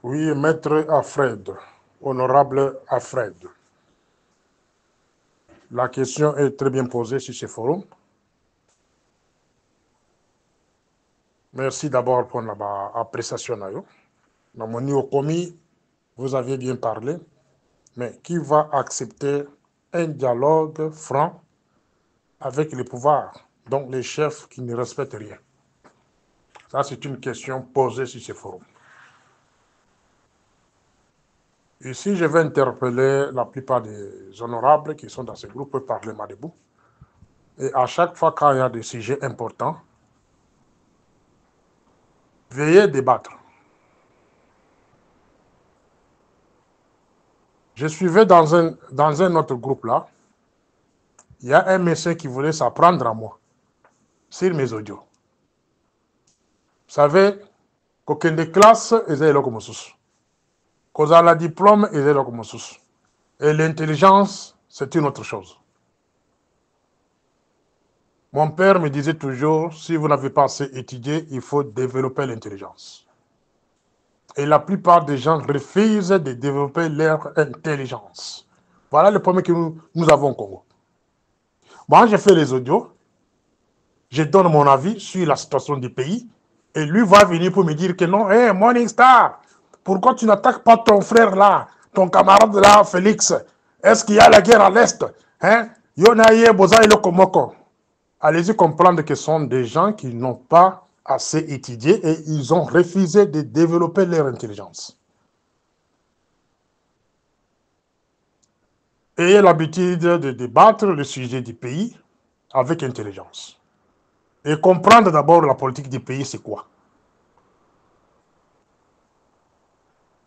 Oui, maître Alfred, honorable Alfred. La question est très bien posée sur ce forum. Merci d'abord pour l'appréciation. Dans mon niveau commis, vous avez bien parlé, mais qui va accepter un dialogue franc avec les pouvoirs, donc les chefs qui ne respectent rien? Ça, c'est une question posée sur ce forum. Ici, je vais interpeller la plupart des honorables qui sont dans ce groupe Parlement debout. Et à chaque fois qu'il y a des sujets importants, veuillez débattre. Je suivais dans un autre groupe là, il y a un monsieur qui voulait s'apprendre à moi sur mes audios. Vous savez, qu'aucune des classes est là comme sous. Qu'on a la diplôme est là comme sous. Et l'intelligence, c'est une autre chose. Mon père me disait toujours, si vous n'avez pas assez étudié, il faut développer l'intelligence. Et la plupart des gens refusent de développer leur intelligence. Voilà le problème que nous avons au Congo. Moi, j'ai fait les audios, je donne mon avis sur la situation du pays, et lui va venir pour me dire que non, hey, Morning Star, pourquoi tu n'attaques pas ton frère là, ton camarade là, Félix? Est-ce qu'il y a la guerre à l'Est? Hein? Allez-y comprendre que ce sont des gens qui n'ont pas assez étudié et ils ont refusé de développer leur intelligence. Ayez l'habitude de débattre le sujet du pays avec intelligence. Et comprendre d'abord la politique du pays, c'est quoi.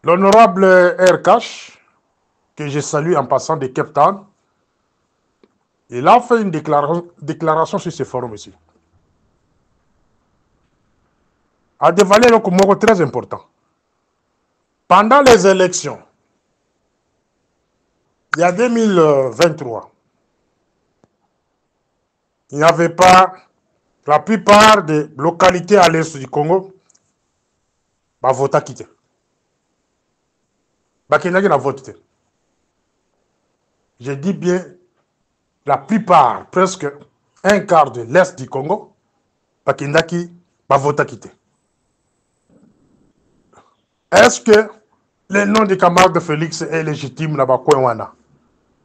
L'honorable RKH, que je salue en passant de Cape Town, il a fait une déclaration sur ce forum ici. A dévoilé un mot très important. Pendant les élections, il y a 2023, il n'y avait pas la plupart des localités à l'est du Congo, bah vote à quitter. Bah qu'il y a vote. Je dis bien la plupart, presque un quart de l'est du Congo, bah qu'il y a vote à quitter. Est-ce que le nom des camarades de Félix est légitime là-bas?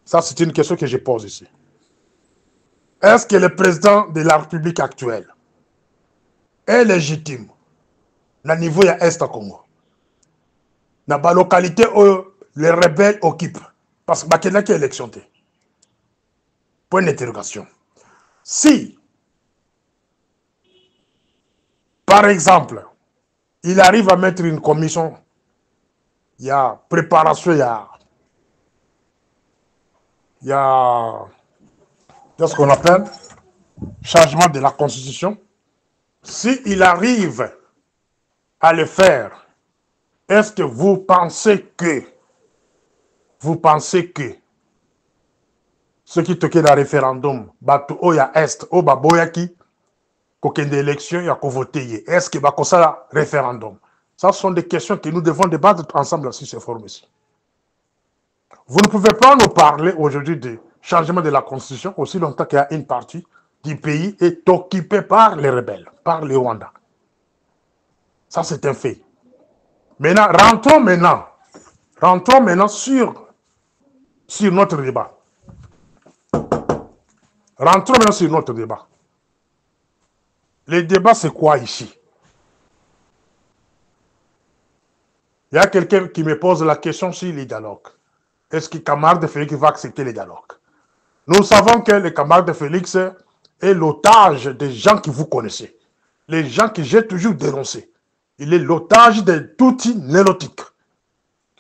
Ça, c'est une question que je pose ici. Est-ce que le président de la République actuelle est légitime au niveau de l'Est du Congo? Dans la localité où les rebelles occupent. Parce que il y a une élection. Point d'interrogation. Si, par exemple, il arrive à mettre une commission, il y a préparation, il y a ce qu'on appelle changement de la constitution. S'il arrive à le faire, est-ce que vous pensez que ce qui toque le référendum, bato oya est, o baboyaki, qu'aucune élection, il y a qu'à voter. Est-ce que va ça référendum? Ça sont des questions que nous devons débattre ensemble sur ce forum ici. Vous ne pouvez pas nous parler aujourd'hui du changement de la constitution aussi longtemps qu'il y a une partie du pays est occupée par les rebelles, par les Rwandais. Ça, c'est un fait. Maintenant, rentrons maintenant sur notre débat. Rentrons maintenant sur notre débat. Le débat, c'est quoi ici? Il y a quelqu'un qui me pose la question sur les dialogues. Est-ce que camarade de Félix va accepter les dialogues? Nous savons que le camarade de Félix est l'otage des gens que vous connaissez. Les gens que j'ai toujours dénoncés. Il est l'otage de Tutsi nélotiques.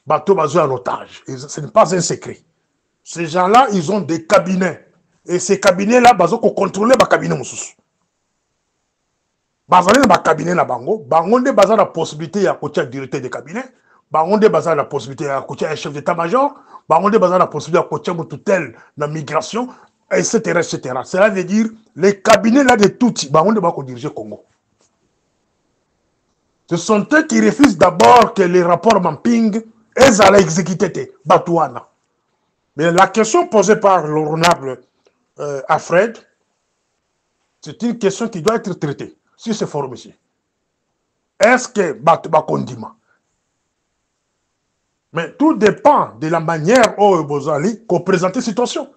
Bateau basé en otage. Ce n'est pas un secret. Ces gens-là, ils ont des cabinets. Et ces cabinets-là, ils ont contrôlé les cabinets. Bazali na cabinet na bango, bango nde baza la possibilité ya kotia directeur de cabinet, bango nde baza la possibilité ya kotia chef d'état-major, bango nde baza la possibilité ya kotia tutelle na migration, etc., etc. Cela veut dire les cabinets là de tout, bango nde bako diriger Congo. Ce sont eux qui refusent d'abord que les rapports mapping aient à l'exécuter, Batouana. Mais la question posée par l'honorable Alfred, c'est une question qui doit être traitée sur ce forum ici. Est-ce que Bakondima? Mais tout dépend de la manière dont vous allez présenter la situation.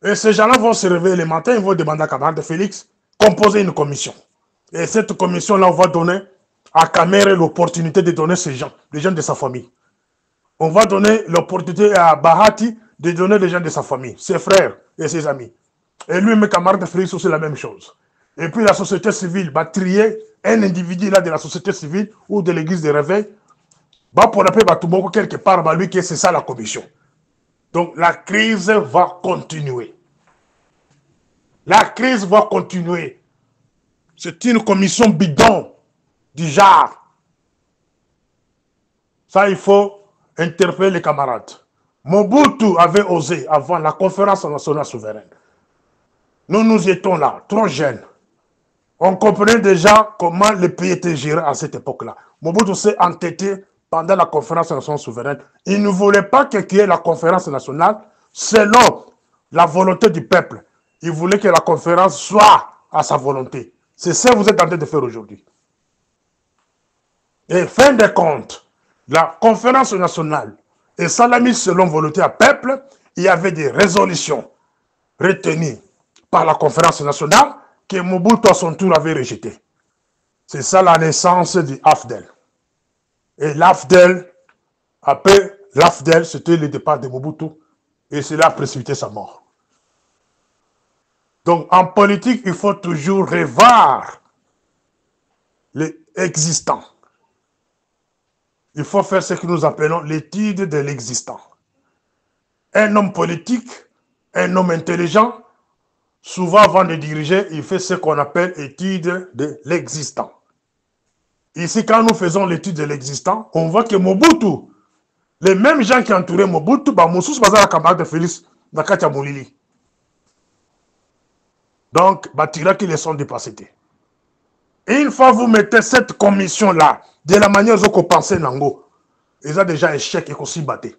Et ces gens-là vont se réveiller le matin, ils vont demander à camarade Félix composer une commission. Et cette commission-là, on va donner à Kamere l'opportunité de donner ces gens, les gens de sa famille. On va donner l'opportunité à Bahati de donner les gens de sa famille, ses frères et ses amis. Et lui, mes camarades Félix, c'est la même chose. Et puis la société civile va trier un individu là de la société civile ou de l'église de réveil, va pour appeler Batumoko quelque part, bah lui, que c'est ça la commission. Donc la crise va continuer. La crise va continuer. C'est une commission bidon du genre. Ça, il faut interpeller les camarades. Mobutu avait osé avant la conférence nationale souveraine. Nous étions là, trop jeunes. On comprenait déjà comment le pays était géré à cette époque-là. Mobutu s'est entêté pendant la conférence nationale souveraine. Il ne voulait pas qu'il y ait la conférence nationale selon la volonté du peuple. Il voulait que la conférence soit à sa volonté. C'est ce que vous êtes en train de faire aujourd'hui. Et fin de compte, la conférence nationale et Salami selon volonté à peuple, il y avait des résolutions retenues par la conférence nationale que Mobutu à son tour avait rejetées. C'est ça la naissance du AFDEL. Et l'AFDEL, après l'AFDEL, c'était le départ de Mobutu et cela a précipité sa mort. Donc en politique, il faut toujours revoir l'existant. Il faut faire ce que nous appelons l'étude de l'existant. Un homme politique, un homme intelligent, souvent avant de diriger, il fait ce qu'on appelle étude de l'existant. Ici, quand nous faisons l'étude de l'existant, on voit que Mobutu, les mêmes gens qui entouraient Mobutu, Moussous Bazar camarade de Félix Nakatia Moulili. Donc, Batira qui les sont dépassés. Et une fois que vous mettez cette commission-là, de la manière dont vous pensez Nango, ils ont déjà échec et qu'on s'y battait.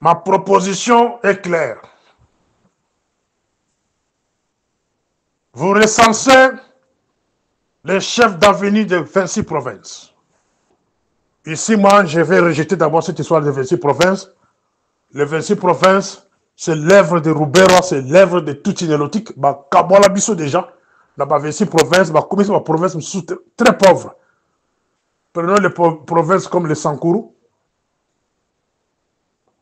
Ma proposition est claire. Vous recensez les chefs d'avenue de 26 provinces. Ici, moi, je vais rejeter d'abord cette histoire de 26 provinces. Les 26 provinces, c'est l'œuvre de Roubero, c'est l'œuvre de tout inélotique. Kabola Bisso déjà, dans 26 provinces, comme c'est une province très pauvre. Prenons les provinces comme le Sankuru,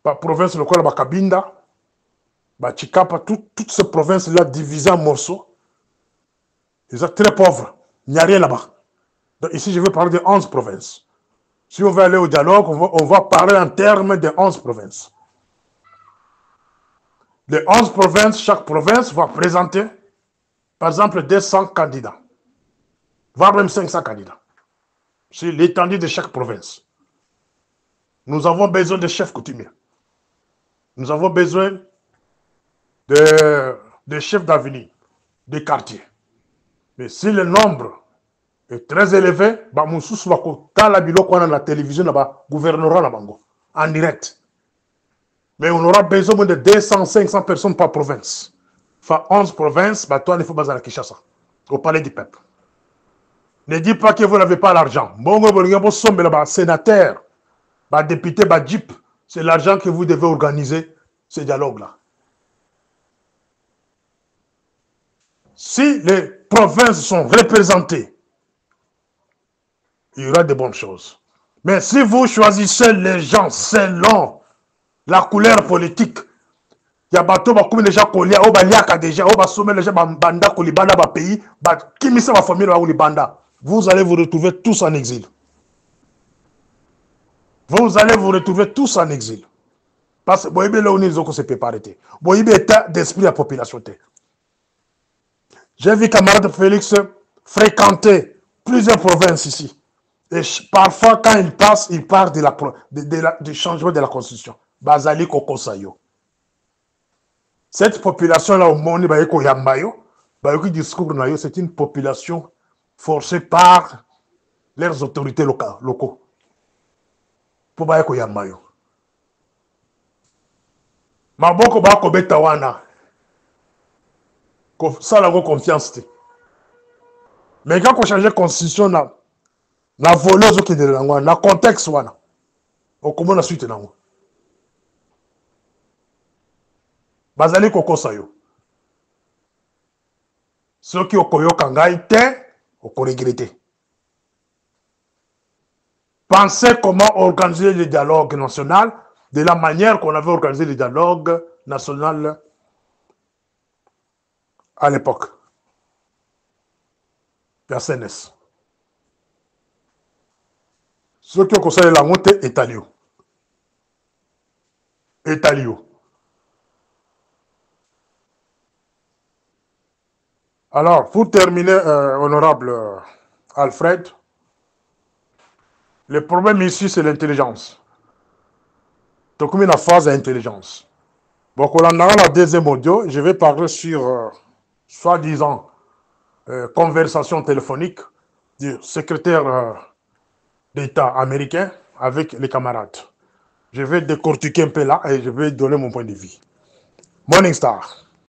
la province le Kola Kabinda, Chikapa, toutes ces provinces-là divisées en morceaux, ils sont très pauvres. Il n'y a rien là-bas. Donc ici, je vais parler de 11 provinces. Si on veut aller au dialogue, on va parler en termes de 11 provinces. Les 11 provinces, chaque province va présenter, par exemple, 200 candidats, voire même 500 candidats. C'est l'étendue de chaque province. Nous avons besoin de chefs coutumiers. Nous avons besoin de chefs d'avenue, de quartiers. Mais si le nombre est très élevé, Moussous va la la télévision, gouvernera en direct. Mais on aura besoin de 200, 500 personnes par province. Enfin, 11 provinces, toi, il faut baser à Kinshasa, au palais du peuple. Ne dites pas que vous n'avez pas l'argent. Bon, sénateur, député, JIP, c'est l'argent que vous devez organiser ce dialogue-là. Si les provinces sont représentées, il y aura de bonnes choses. Mais si vous choisissez les gens selon la couleur politique, il y a déjà kolia, déjà, banda kolibanda pays, kimisa ma famille vous allez vous retrouver tous en exil. Vous allez vous retrouver tous en exil. Parce que boybe là on est se préparer. Boybe état d'esprit à population. J'ai vu camarade Félix fréquenter plusieurs provinces ici. Et parfois, quand il passe, il parle du changement de la constitution. Bazali Kokosayo. Cette population-là au monde, Bah, le discours, c'est une population forcée par leurs autorités locaux. Pour ba ko yamba yo. Maboko ba ko beta wana. Ça la confiance. Mais quand on change la constitution, na voleuse qui est dans le contexte, wana. On commence la suite. Bazali kokosa yo. Ceux qui ont ngai te, ont regretté. Pensez comment organiser le dialogue national de la manière qu'on avait organisé le dialogue national à l'époque. La CNS. Ceux qui ont conseillé la montée est Italio. Alors, pour terminer, honorable Alfred, le problème ici, c'est l'intelligence. Donc, comme une phase d'intelligence. Donc, on a la deuxième audio. Je vais parler sur, soi-disant, conversation téléphonique du secrétaire d'État américain avec les camarades. Je vais décortiquer un peu là et je vais donner mon point de vue. Morning Star.